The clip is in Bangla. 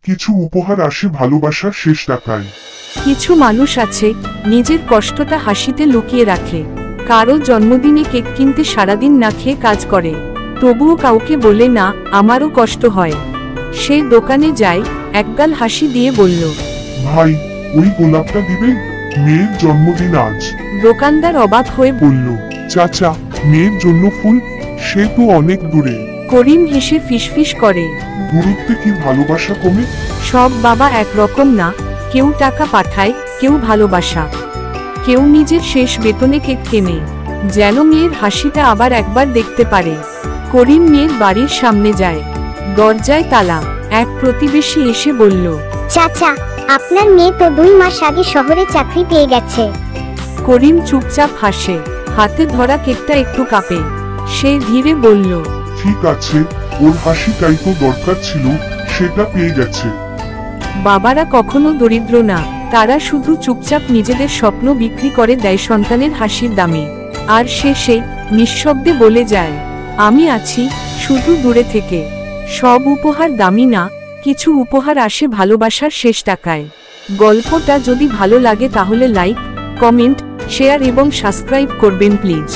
কিছু উপহার আসে ভালোবাসার শেষ টাকায়। কিছু মানুষ আছে নিজের কষ্টটা হাসিতে লুকিয়ে রাখে। কারো জন্মদিনে কেক কিনতে সারাদিন না খেয়ে কাজ করে, তবুও কাউকে বলে না আমারও কষ্ট হয়। সে দোকানে যায়, একগাল হাসি দিয়ে বলল, ভাই, ওই গোলাপটা দিবেন? মেয়ের জন্মদিন আজ। দোকানদার অবাক হয়ে বলল, চাচা, মেয়ের জন্য ফুল? সে তো অনেক দূরে। করিম হেসে ফিসফিস করে, দূরত্বে কি ভালোবাসা কমে? সব বাবা একরকম না, কেউ টাকা পাঠায়, কেউ ভালোবাসা, কেউ নিজের শেষ বেতনে কেক কেনে, যেন মেয়ের হাসিটা আবার একবার দেখতে পারে। করিম মেয়ের বাড়ির সামনে যায়, দরজায় তালা। এক প্রতিবেশী এসে বলল, চাচা, আপনার মেয়ে তো 2 মাস আগে শহরে চাকরি পেয়ে গেছে। করিম চুপচাপ হাসে, হাতে ধরা কেকটা একটু কাঁপে। সে ধীরে বলল, ঠিক আছে, ওর হাসিটাই তো দরকার ছিল, সেটা পেয়ে গেছে। বাবারা কখনো দরিদ্র না, তারা শুধু চুপচাপ নিজেদের স্বপ্ন বিক্রি করে দেয় সন্তানের হাসির দামে। আর শেষে নিঃশব্দে বলে যায়, আমি আছি, শুধু দূরে থেকে। সব উপহার দামি না, কিছু উপহার আসে ভালোবাসার শেষ টাকায়। গল্পটা যদি ভালো লাগে তাহলে লাইক, কমেন্ট, শেয়ার এবং সাবস্ক্রাইব করবেন প্লিজ।